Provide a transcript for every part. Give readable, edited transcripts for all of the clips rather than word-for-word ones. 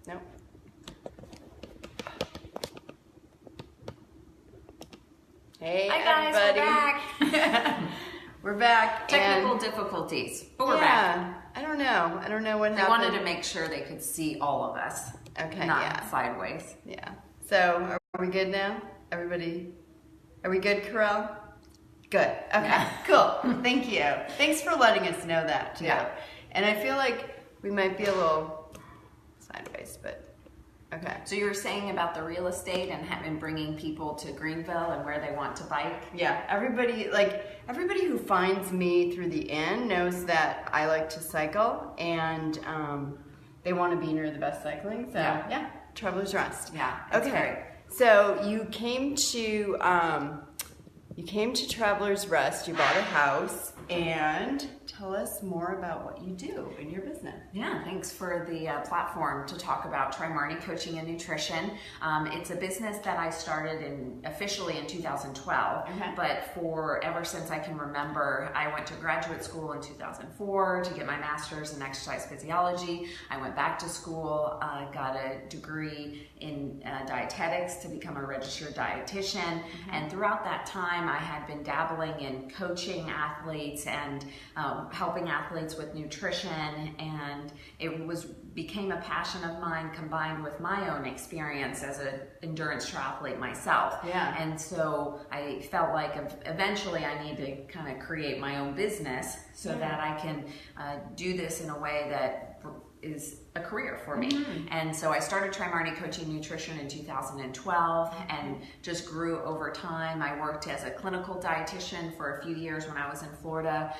Nope. Hey, hi guys, everybody. we're back. We're back. Technical difficulties, but we're back. I don't know what They happened. wanted to make sure they could see all of us. Okay, not yeah. sideways. Yeah. So, are we good now? Everybody, are we good, Karel? Good. Okay, Yeah. Cool. Thank you. Thanks for letting us know that, too. Yeah. And I feel like we might be a little sideways, but okay. So you were saying about the real estate and bringing people to Greenville and where they want to bike? Yeah, everybody who finds me through the inn knows that I like to cycle, and they want to be near the best cycling. So yeah, Travelers Rest. Yeah. That's Okay. great. So you came to Travelers Rest. You bought a house, and tell us more about what you do in your business. Yeah, thanks for the platform to talk about Trimarni Coaching and Nutrition. It's a business that I started officially in 2012, but ever since I can remember, I went to graduate school in 2004 to get my master's in exercise physiology. I went back to school, got a degree in dietetics to become a registered dietitian, and throughout that time I had been dabbling in coaching athletes and helping athletes with nutrition, and it became a passion of mine combined with my own experience as an endurance triathlete myself. Yeah. And so I felt like eventually I need to kind of create my own business so that I can do this in a way that is a career for me. And so I started Trimarni Coaching and Nutrition in 2012 and just grew over time. I worked as a clinical dietitian for a few years when I was in Florida,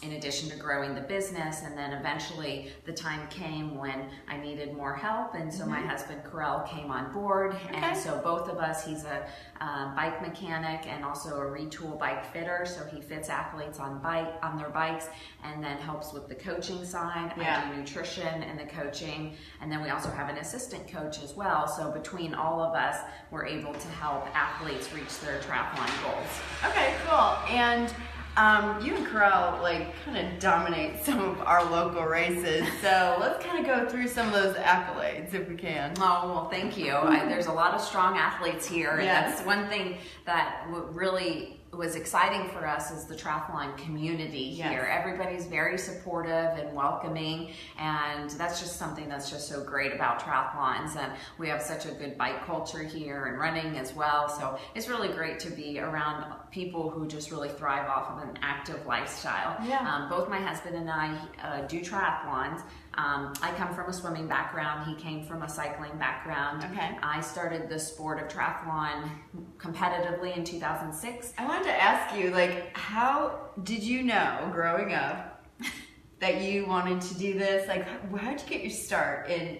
in addition to growing the business. And then eventually the time came when I needed more help. And so my husband Karel came on board. And so both of us, he's a bike mechanic and also a RETUL bike fitter. So he fits athletes on their bikes and then helps with the coaching side. I do nutrition and the coaching, and then we also have an assistant coach as well. So between all of us, we're able to help athletes reach their triathlon goals. Okay, cool. And you and Karel kind of dominate some of our local races. So let's kind of go through some of those accolades if we can. Oh, well, thank you. There's a lot of strong athletes here, and that's one thing that really was exciting for us is the triathlon community here. Everybody's very supportive and welcoming, and that's just something that's just so great about triathlons. And we have such a good bike culture here and running as well. So it's really great to be around people who just really thrive off of an active lifestyle. Both my husband and I do triathlons. I come from a swimming background. He came from a cycling background. I started the sport of triathlon competitively in 2006. I wanted to ask you, how did you know growing up that you wanted to do this? How did you get your start in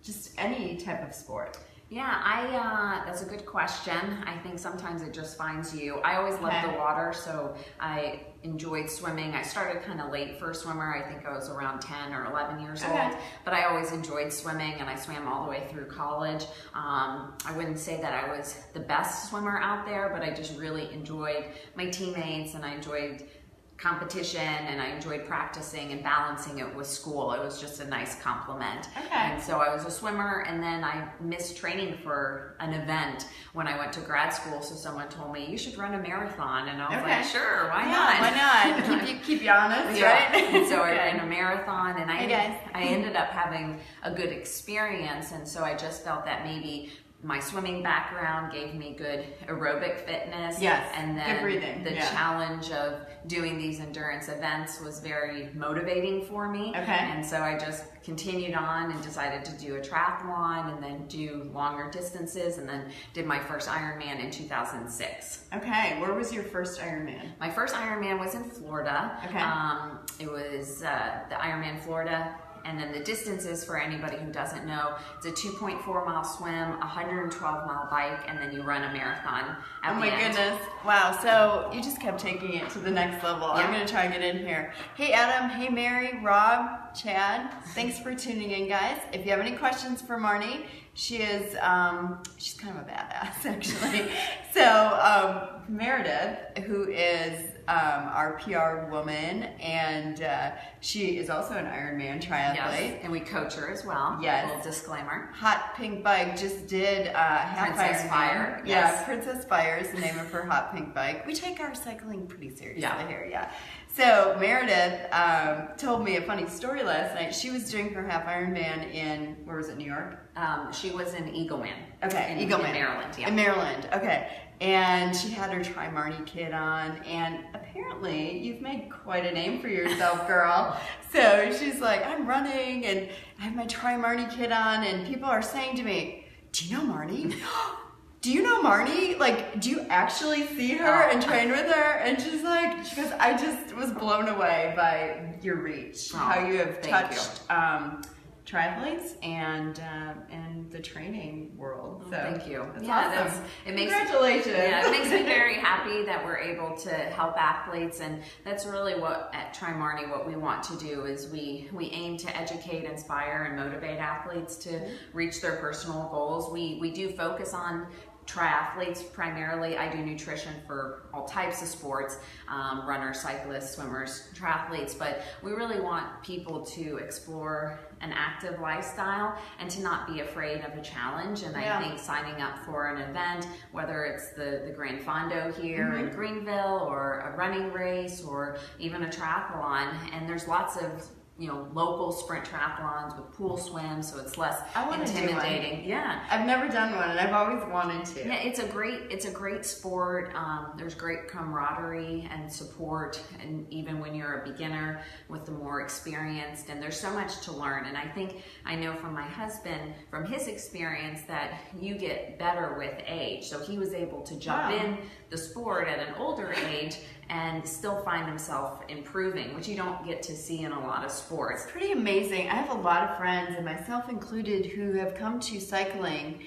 just any type of sport? Yeah, that's a good question. I think sometimes it just finds you. I always loved the water, so I enjoyed swimming. I started kind of late for a swimmer. I think I was around 10 or 11 years old, but I always enjoyed swimming, and I swam all the way through college. I wouldn't say that I was the best swimmer out there, but I just really enjoyed my teammates, and I enjoyed competition, and I enjoyed practicing and balancing it with school. It was just a nice complement. And so I was a swimmer, and then I missed training for an event when I went to grad school. So someone told me, you should run a marathon. And I was like, sure, why not? Why not? Keep you honest, right? And so I ran a marathon, and I ended up having a good experience. And so I just felt that maybe my swimming background gave me good aerobic fitness. And then good breathing. The challenge of doing these endurance events was very motivating for me. And so I just continued on and decided to do a triathlon and then do longer distances, and then did my first Ironman in 2006. Where was your first Ironman? My first Ironman was in Florida. It was the Ironman Florida. And then the distances, for anybody who doesn't know, it's a 2.4-mile swim, 112-mile bike, and then you run a marathon at the end. Oh my goodness. Wow, so you just kept taking it to the next level. I'm going to try and get in here. Hey Adam, hey Mary, Rob, Chad. Thanks for tuning in, guys. If you have any questions for Marni, she is, she's kind of a badass, actually. So Meredith, who is our PR woman, and she is also an Ironman triathlete. Yes, and we coach her as well. Yes. A little disclaimer. Hot Pink Bike just did half Princess Ironman. Fire. Yeah, Yes. Princess Fire is the name of her Hot Pink Bike. We take our cycling pretty seriously Yeah. here, yeah. So Meredith told me a funny story last night. She was doing her half Ironman in, where was it, New York? She was in Eagleman. Okay, in Eagleman. Maryland, yeah. In Maryland, okay. And she had her Trimarni kit on, and apparently you've made quite a name for yourself, girl. So she's like, I'm running, and I have my Trimarni kit on, and people are saying to me, do you know Marni? Do you know Marni? Like, do you actually see her and train with her? And she's like, she goes, I just was blown away by your reach, how you have touched triathletes and the training world. So thank you. That's yeah, awesome. Congratulations. Yeah, it makes me very happy that we're able to help athletes, and that's really what at Trimarni what we want to do is we aim to educate, inspire, and motivate athletes to reach their personal goals. We do focus on triathletes primarily. I do nutrition for all types of sports, runners, cyclists, swimmers, triathletes, but we really want people to explore an active lifestyle and to not be afraid of a challenge. And I think signing up for an event, whether it's the Grand Fondo here in Greenville or a running race or even a triathlon, and there's lots of local sprint triathlons with pool swims, so it's less intimidating. Yeah, I've never done one, and I've always wanted to. Yeah, it's a great sport. There's great camaraderie and support, and even when you're a beginner with the more experienced, and there's so much to learn. And I know from my husband, from his experience, that you get better with age. So he was able to jump in the sport at an older age and still find himself improving, which you don't get to see in a lot of sports. It's pretty amazing. I have a lot of friends, and myself included, who have come to cycling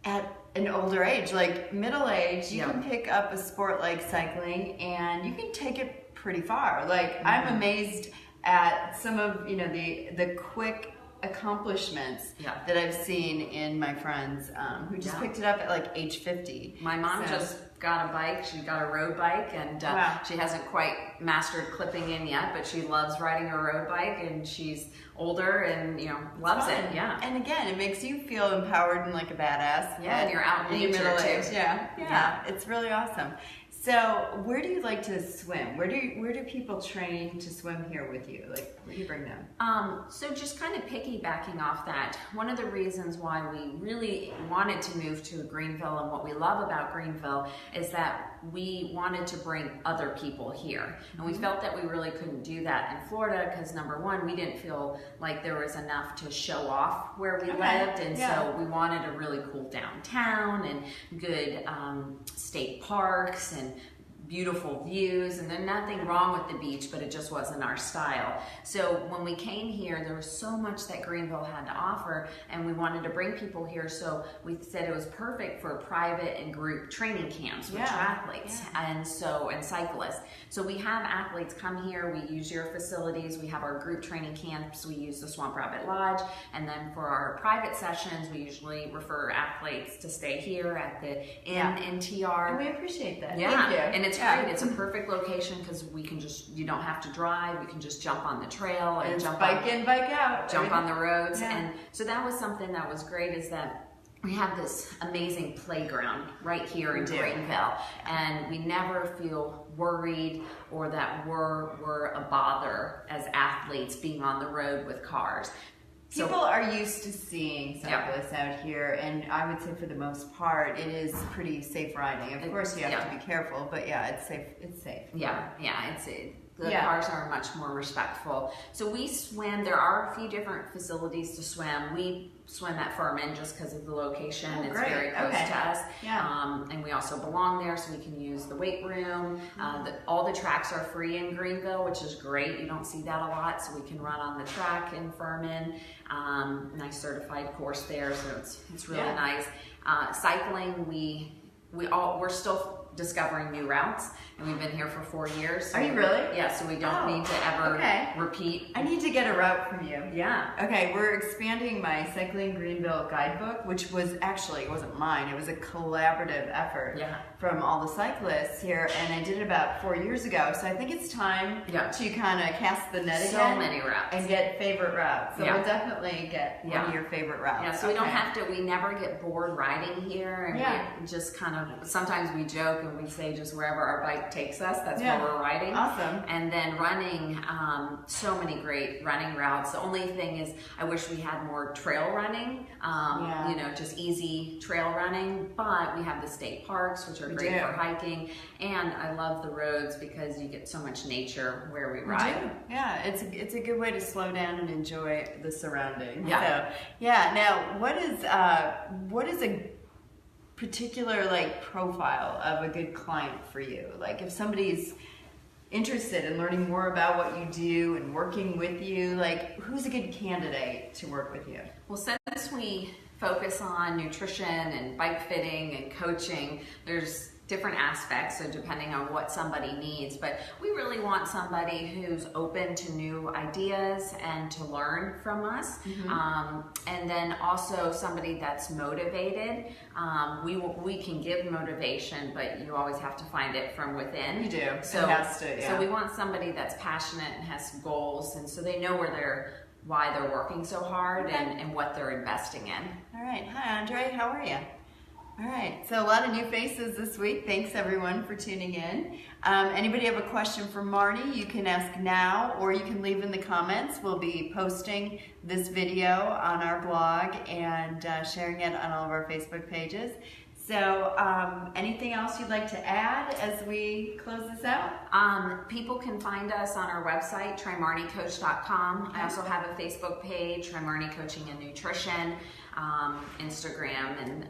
at an older age, like middle age. You can pick up a sport like cycling and you can take it pretty far. Like I'm amazed at some of the quick accomplishments that I've seen in my friends who just picked it up at like age 50. My mom just got a bike. She got a road bike, and she hasn't quite mastered clipping in yet, but she loves riding a road bike, and she's older and loves it. Yeah. And again, it makes you feel empowered and like a badass. Yeah, and you're out in nature middle too. age. Yeah, it's really awesome. So where do you like to swim? Where do people train to swim here with you? Like, where do you bring them? So just kind of piggybacking off that, one of the reasons why we really wanted to move to Greenville, and what we love about Greenville, is that we wanted to bring other people here. And we felt that we really couldn't do that in Florida because, number one, we didn't feel like there was enough to show off where we lived. And so we wanted a really cool downtown and good state parks and beautiful views, and there's nothing wrong with the beach, but it just wasn't our style. So when we came here, there was so much that Greenville had to offer, and we wanted to bring people here, so we said it was perfect for private and group training camps with triathletes and cyclists. So we have athletes come here, we use your facilities, we have our group training camps, we use the Swamp Rabbit Lodge, and then for our private sessions, we usually refer athletes to stay here at the Inn in TR. And we appreciate that. Yeah, Thank you. and it's great. It's a perfect location because you don't have to drive. You can just jump on the trail and jump bike in, bike out. Jump on the roads. And so that was something that was great, is that we have this amazing playground right here in Greenville, and we never feel worried or that we're a bother as athletes being on the road with cars. People are used to seeing cyclists out here, and I would say for the most part, it is pretty safe riding. Of course, you have to be careful, but it's safe. It's safe. The cars are much more respectful. So we swim. There are a few different facilities to swim. We swim at Furman just because of the location. It's very close to us. And we also belong there, so we can use the weight room. All the tracks are free in Greenville, which is great. You don't see that a lot, so we can run on the track in Furman. Nice certified course there, so it's really nice. Cycling, we're still discovering new routes, and we've been here for 4 years. So Are you really? Yeah, so we don't need to ever repeat. I need to get a route from you. Yeah. Okay, we're expanding my Cycling Greenville guidebook, which was actually, it wasn't mine, it was a collaborative effort from all the cyclists here, and I did it about 4 years ago, so I think it's time to kind of cast the net again. So many routes. And get favorite routes. So we'll definitely get one of your favorite routes. Yeah, so we don't have to, we never get bored riding here, and we just kind of, sometimes we joke and we say just wherever our bike takes us, that's where we're riding. Awesome. And then running, so many great running routes. The only thing is, I wish we had more trail running, you know, just easy trail running, but we have the state parks, which are great for hiking, and I love the roads because you get so much nature where we ride. Yeah, it's a good way to slow down and enjoy the surroundings. Yeah. So, yeah. Now, what is a particular like profile of a good client for you? Like, if somebody's interested in learning more about what you do and working with you, like, who's a good candidate to work with you? Well, since we focus on nutrition and bike fitting and coaching, there's different aspects, so depending on what somebody needs, but we really want somebody who's open to new ideas and to learn from us, and then also somebody that's motivated. We can give motivation, but you always have to find it from within. You do. So, it has to, so we want somebody that's passionate and has goals, and so they know why they're working so hard and what they're investing in. All right. Hi, Andre. How are you? All right, so a lot of new faces this week. Thanks everyone for tuning in. Anybody have a question for Marni, you can ask now or you can leave in the comments. We'll be posting this video on our blog and sharing it on all of our Facebook pages. So anything else you'd like to add as we close this out? People can find us on our website, trimarnicoach.com. I also have a Facebook page, Trimarni Coaching and Nutrition, Instagram, and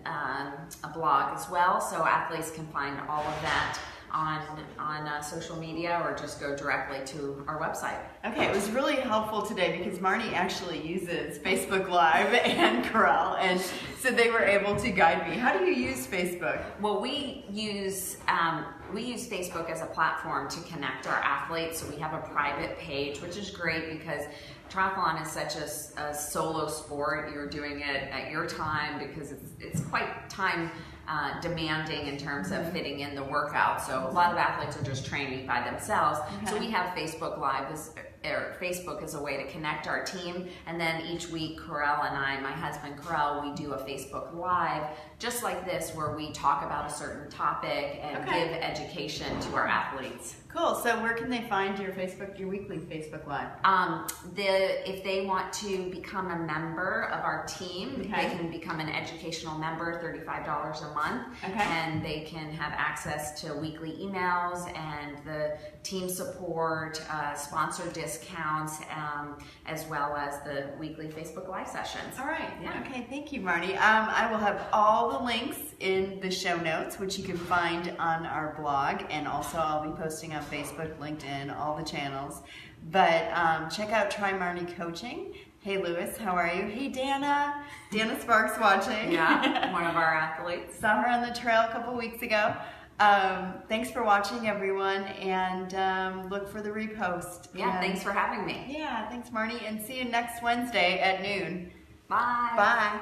a blog as well. So athletes can find all of that on social media or just go directly to our website. Okay, it was really helpful today because Marni actually uses Facebook Live and Karel, and so they were able to guide me. How do you use Facebook? Well, we use Facebook as a platform to connect our athletes. So we have a private page, which is great because triathlon is such a solo sport. You're doing it at your time because it's quite time demanding in terms of fitting in the workout. So a lot of athletes are just training by themselves. So we have Facebook Live Facebook is a way to connect our team, and then each week Karel and I, my husband Karel, we do a Facebook Live just like this where we talk about a certain topic and give education to our athletes. Cool. So where can they find your weekly Facebook Live? If they want to become a member of our team, they can become an educational member, $35 a month, and they can have access to weekly emails and the team support, sponsor discounts, as well as the weekly Facebook Live sessions. All right. Yeah. Okay. Thank you, Marni. I will have all the links in the show notes, which you can find on our blog, and also I'll be posting on Facebook, LinkedIn, all the channels. But check out Trimarni Coaching. Hey, Lewis, how are you? Hey, Dana. Dana Sparks watching. Yeah, one of our athletes. Saw her on the trail a couple weeks ago. Thanks for watching, everyone, and look for the repost. Yeah, thanks for having me. Yeah, thanks, Marni, and see you next Wednesday at noon. Bye. Bye.